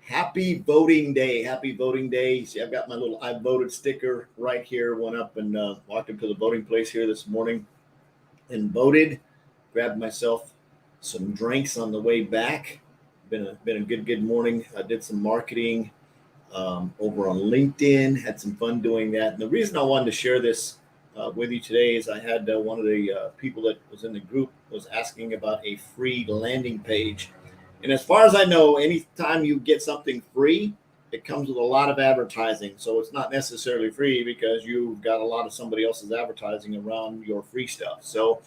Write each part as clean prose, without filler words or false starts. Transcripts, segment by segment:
Happy voting day. Happy voting day. See, I've got my little I voted sticker right here. Went up and walked into the voting place here this morning and voted. Grabbed myself some drinks on the way back. Been a good morning. I did some marketing over on LinkedIn. Had some fun doing that. And the reason I wanted to share this with you today is I had one of the people that was in the group was asking about a free landing page. And as far as I know, anytime you get something free, it comes with a lot of advertising. So it's not necessarily free because you've got a lot of somebody else's advertising around your free stuff. So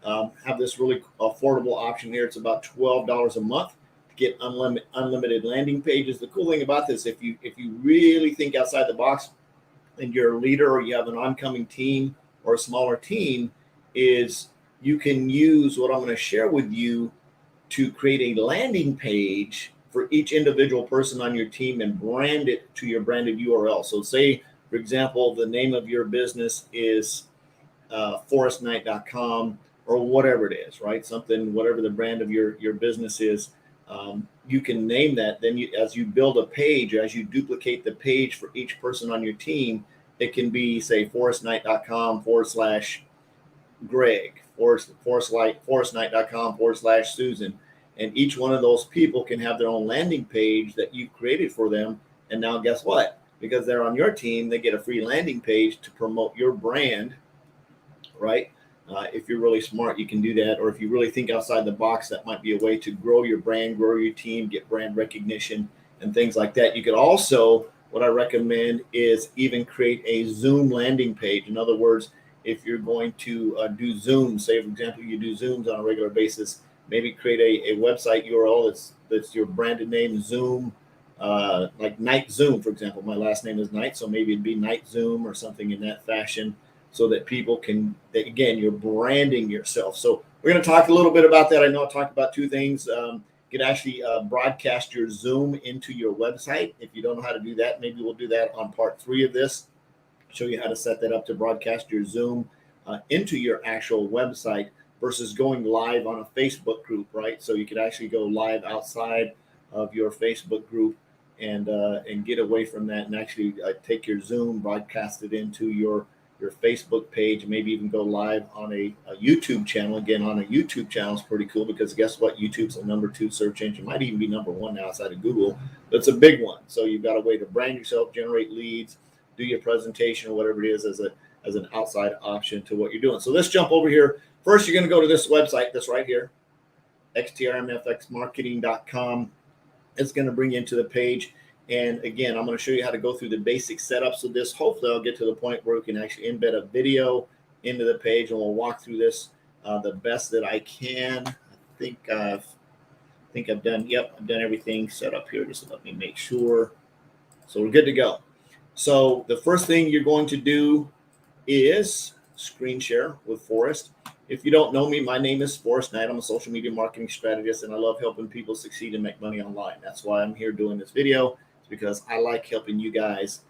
have this really affordable option here. It's about $12 a month to get unlimited landing pages. The cool thing about this, if you really think outside the box and you're a leader or you have an oncoming team or a smaller team, is you can use what I'm going to share with you to create a landing page for each individual person on your team and brand it to your branded URL. So say, for example, the name of your business is forestnight.com or whatever it is, right? Something, whatever the brand of your business is, you can name that. Then as you build a page, as you duplicate the page for each person on your team, it can be, say, forestnight.com/Greg, forestnight.com/Susan. And each one of those people can have their own landing page that you've created for them. And now guess what? Because they're on your team, they get a free landing page to promote your brand, right? If you're really smart, you can do that. Or if you really think outside the box, that might be a way to grow your brand, grow your team, get brand recognition and things like that. You could also, what I recommend is even create a Zoom landing page. In other words, if you're going to do Zoom, say, for example, you do Zooms on a regular basis, maybe create a website URL that's your branded name, Zoom, like Night Zoom, for example. My last name is Night, so maybe it'd be Night Zoom or something in that fashion, so that people can, again, you're branding yourself. So we're going to talk a little bit about that. I know I talked about two things. You can actually broadcast your Zoom into your website. If you don't know how to do that, maybe we'll do that on part 3 of this. Show you how to set that up to broadcast your Zoom into your actual website versus going live on a Facebook group, right? So you could actually go live outside of your Facebook group and get away from that and actually take your Zoom, broadcast it into your Facebook page, maybe even go live on a YouTube channel. Again, on a YouTube channel is pretty cool because guess what? YouTube's the number 2 search engine, might even be number 1 now outside of Google, but it's a big one. So you've got a way to brand yourself, generate leads, do your presentation or whatever it is as an outside option to what you're doing. So let's jump over here. First, you're going to go to this website, this right here, xtrmfxmarketing.com. It's going to bring you into the page. And again, I'm going to show you how to go through the basic setups of this. Hopefully, I'll get to the point where we can actually embed a video into the page, and we'll walk through this the best that I can. I think I've done. Yep, I've done everything set up here. Just let me make sure. So we're good to go. So the first thing you're going to do is screen share with Forrest. If you don't know me, my name is Forrest Knight. I'm a social media marketing strategist, and I love helping people succeed and make money online. That's why I'm here doing this video. It's because I like helping you guys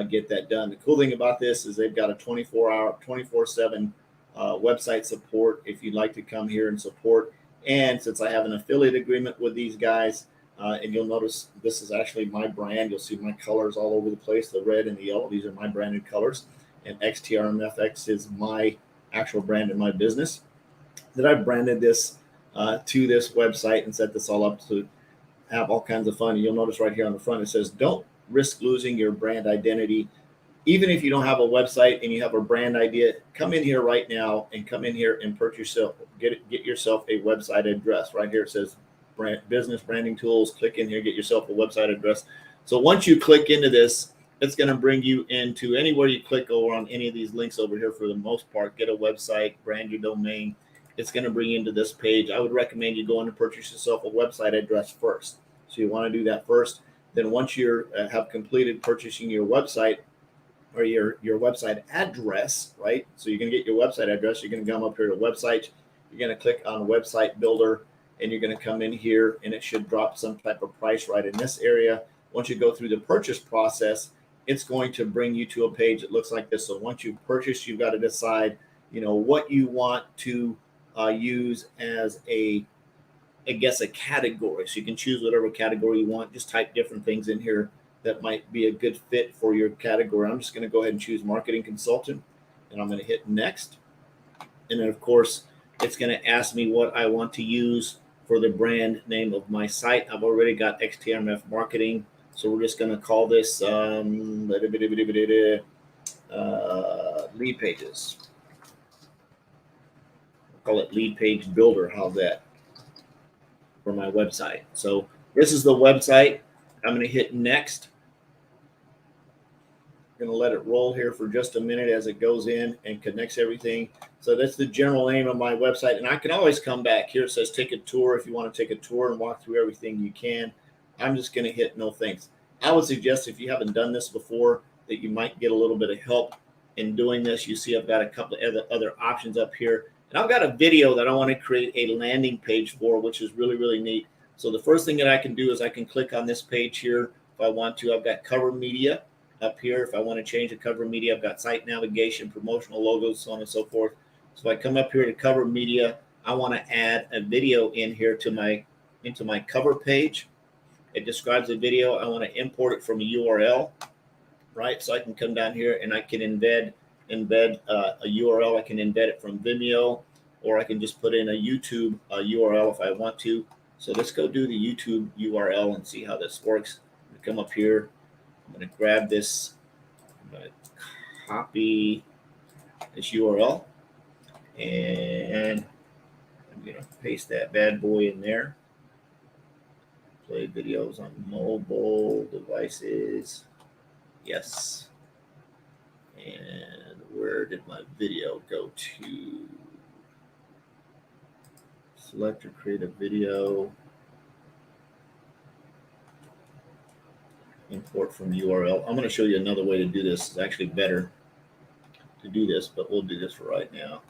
get that done. The cool thing about this is they've got a 24-hour, 24/7 website support if you'd like to come here and support. And since I have an affiliate agreement with these guys, and you'll notice this is actually my brand. You'll see my colors all over the place, the red and the yellow. These are my branded colors. And XTRMFX is my actual brand in my business. That I've branded this to this website and set this all up to have all kinds of fun. And you'll notice right here on the front, it says, don't risk losing your brand identity. Even if you don't have a website and you have a brand idea, come in here right now and come in here and get yourself a website address. Right here it says business branding tools. Click in here, get yourself a website address. So once you click into this, it's going to bring you into anywhere you click over on any of these links over here. For the most part, get a website, brand your domain. It's going to bring you into this page. I would recommend you go in and purchase yourself a website address first. So you want to do that first. Then once you have completed purchasing your website or your website address, right? So you're going to get your website address. You're going to come up here to website. You're going to click on website builder, and you're going to come in here, and it should drop some type of price right in this area. Once you go through the purchase process, it's going to bring you to a page that looks like this. So once you purchase, you've got to decide, what you want to use as a I guess, a category. So you can choose whatever category you want. Just type different things in here that might be a good fit for your category. I'm just going to go ahead and choose marketing consultant, and I'm going to hit next. And then, of course, it's going to ask me what I want to use for the brand name of my site. I've already got XTMF marketing, so we're just going to call this lead pages. We'll call it lead page builder. How's that for my website? So this is the website. I'm going to hit next. I'm going to let it roll here for just a minute as it goes in and connects everything. So that's the general name of my website. And I can always come back here. It says take a tour. If you want to take a tour and walk through everything, you can. I'm just going to hit no thanks. I would suggest, if you haven't done this before, that you might get a little bit of help in doing this. You see I've got a couple of other options up here. And I've got a video that I want to create a landing page for, which is really, really neat. So the first thing that I can do is I can click on this page here if I want to. I've got cover media up here. If I want to change the cover media, I've got site navigation, promotional logos, so on and so forth. So if I come up here to cover media, I want to add a video in here to into my cover page. It describes the video. I want to import it from a URL, right? So I can come down here and I can embed a URL. I can embed it from Vimeo, or I can just put in a YouTube URL if I want to. So let's go do the YouTube URL and see how this works. I'm gonna come up here. I'm going to grab this. I'm going to copy this URL, and I'm going to paste that bad boy in there. Play videos on mobile devices. Yes. And where did my video go to? Select or create a video. Import from URL. I'm going to show you another way to do this. It's actually better to do this, but we'll do this for right now.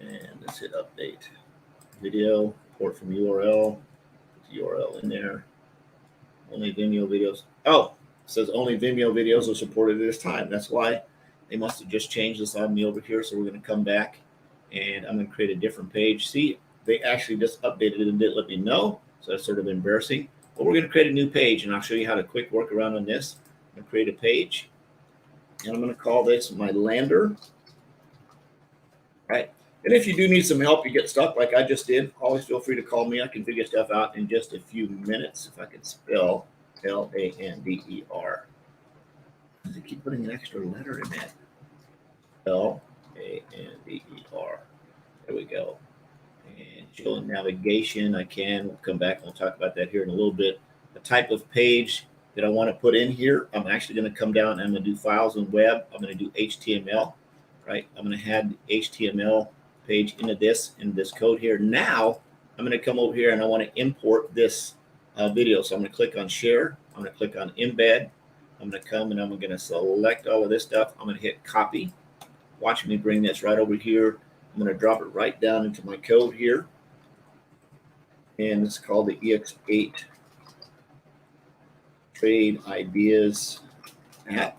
And let's hit update. Video, import from URL. Put the URL in there. Only Vimeo videos. Oh, it says only Vimeo videos are supported at this time. That's why they must have just changed this on me over here. So we're going to come back and I'm going to create a different page. See, they actually just updated it and didn't let me know. So that's sort of embarrassing. But we're going to create a new page, and I'll show you how to quick work around on this. I'm going to create a page, and I'm going to call this my lander. Right. And if you do need some help, you get stuck like I just did, always feel free to call me. I can figure stuff out in just a few minutes. If I can spell L-A-N-D-E-R. Does it keep putting an extra letter in that? L-A-N-D-E-R. There we go. And show navigation, we'll come back and we'll talk about that here in a little bit. The type of page that I want to put in here, I'm actually going to come down and I'm going to do files and web. I'm going to do HTML, right? I'm going to add the HTML page into this code here. Now I'm going to come over here and I want to import this video. So I'm going to click on share. I'm going to click on embed. I'm going to come and I'm going to select all of this stuff. I'm going to hit copy. Watch me bring this right over here. I'm going to drop it right down into my code here. And it's called the EX8 Trade Ideas app.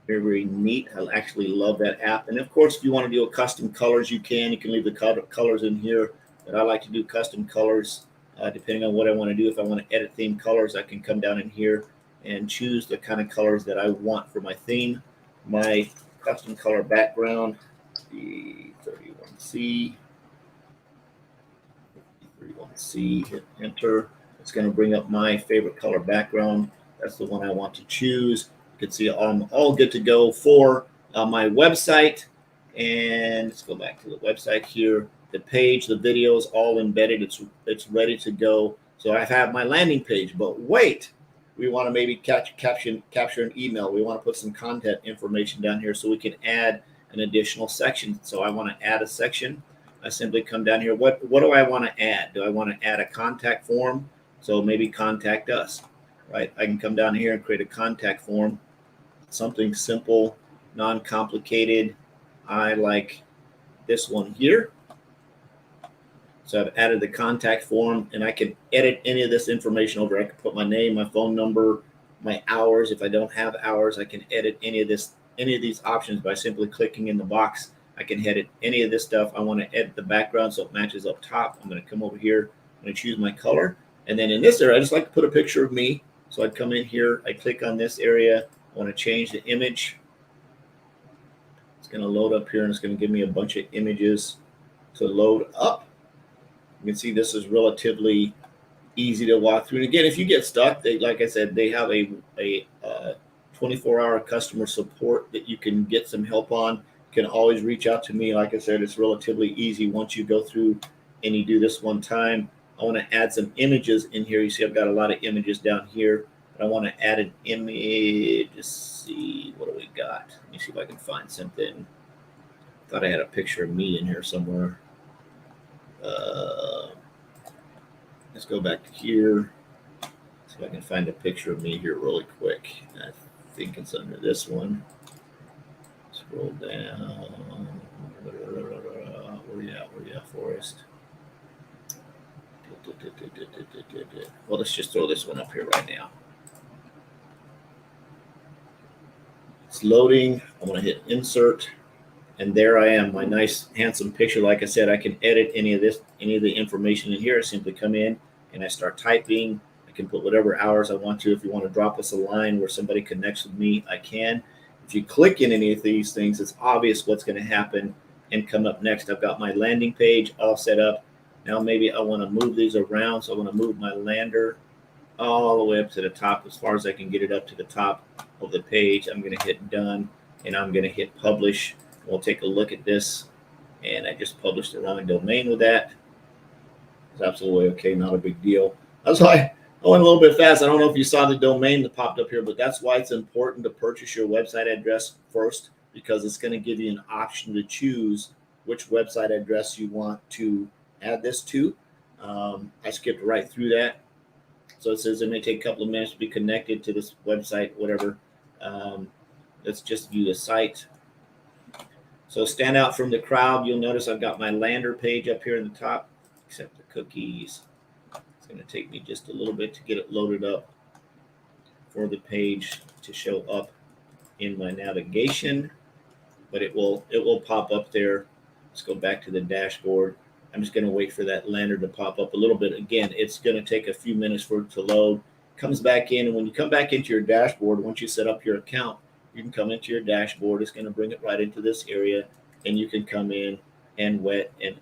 Very, very neat. I actually love that app. And of course, if you want to do a custom colors, you can. You can leave the colors in here. But I like to do custom colors depending on what I want to do. If I want to edit theme colors, I can come down in here and choose the kind of colors that I want for my theme. My custom color background, the 31C, hit enter. It's going to bring up my favorite color background. That's the one I want to choose. You can see I'm all good to go for my website. And let's go back to the website here. The page, the video is all embedded. It's ready to go. So I have my landing page, but wait, we want to maybe capture an email. We want to put some content information down here so we can add an additional section. So I want to add a section. I simply come down here. What do I want to add? Do I want to add a contact form? So maybe contact us, right? I can come down here and create a contact form. Something simple, non-complicated. I like this one here. So I've added the contact form, and I can edit any of this information over. I can put my name, my phone number, my hours. If I don't have hours, I can edit any of these options by simply clicking in the box. I can edit any of this stuff. I want to edit the background so it matches up top. I'm going to come over here. I'm going to choose my color. And then in this area, I just like to put a picture of me. So I'd come in here. I click on this area. I want to change the image. It's going to load up here, and it's going to give me a bunch of images to load up. You can see this is relatively easy to walk through. And again, if you get stuck, like I said, they have a 24-hour customer support that you can get some help on. You can always reach out to me. Like I said, it's relatively easy once you go through and you do this one time. I want to add some images in here. You see I've got a lot of images down here, but I want to add an image. Let's see, what do we got? Let me see if I can find something. Thought I had a picture of me in here somewhere. Let's go back to here. See if I can find a picture of me here really quick. I think it's under this one. Scroll down. Where you at, Forrest? Well, let's just throw this one up here right now. It's loading. I'm going to hit insert. And there I am, my nice, handsome picture. Like I said, I can edit any of the information in here. I simply come in and I start typing. I can put whatever hours I want to. If you want to drop us a line where somebody connects with me, I can. If you click in any of these things, it's obvious what's going to happen and come up next. I've got my landing page all set up. Now maybe I want to move these around. So I want to move my lander all the way up to the top as far as I can get it up to the top of the page. I'm going to hit done, and I'm going to hit publish. We'll take a look at this, and I just published the wrong domain with that. It's absolutely okay, not a big deal. That's why I went a little bit fast. I don't know if you saw the domain that popped up here, but that's why it's important to purchase your website address first, because it's going to give you an option to choose which website address you want to add this to. I skipped right through that. So it says it may take a couple of minutes to be connected to this website, whatever. Let's just view the site. So stand out from the crowd. You'll notice I've got my lander page up here in the top, except the cookies. It's going to take me just a little bit to get it loaded up for the page to show up in my navigation, but it will pop up there. Let's go back to the dashboard. I'm just going to wait for that lander to pop up a little bit. Again, it's going to take a few minutes for it to load. Comes back in, and when you come back into your dashboard, once you set up your account, you can come into your dashboard. It's going to bring it right into this area, and you can come in and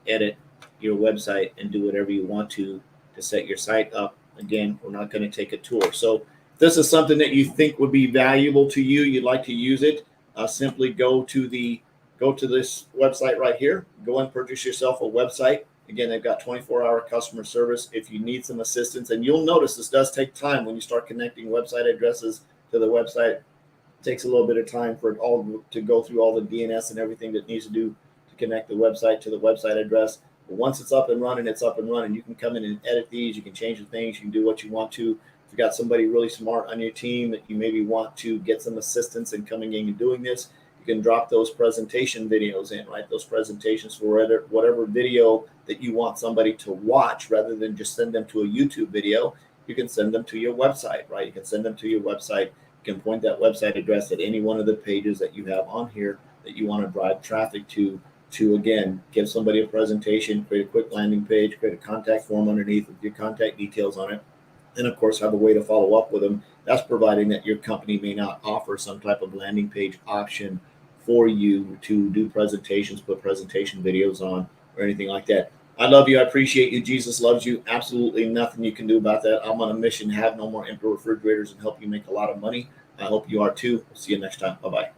edit your website and do whatever you want to set your site up. Again, we're not going to take a tour. So if this is something that you think would be valuable to you, you'd like to use it, simply go to this website right here. Go and purchase yourself a website. Again, they've got 24-hour customer service if you need some assistance. And you'll notice this does take time when you start connecting website addresses to the website. It takes a little bit of time for it all to go through all the DNS and everything that needs to do to connect the website to the website address. But once it's up and running, it's up and running. You can come in and edit these. You can change the things. You can do what you want to. If you've got somebody really smart on your team that you maybe want to get some assistance in coming in and doing this, you can drop those presentation videos in, right? Those presentations for whatever video that you want somebody to watch, rather than just send them to a YouTube video. You can send them to your website, right? You can send them to your website. You can point that website address at any one of the pages that you have on here that you want to drive traffic to again, give somebody a presentation, create a quick landing page, create a contact form underneath with your contact details on it. And of course, have a way to follow up with them. That's providing that your company may not offer some type of landing page option for you to do presentations, put presentation videos on, or anything like that. I love you. I appreciate you. Jesus loves you. Absolutely nothing you can do about that. I'm on a mission to have no more empty refrigerators and help you make a lot of money. I hope you are too. See you next time. Bye-bye.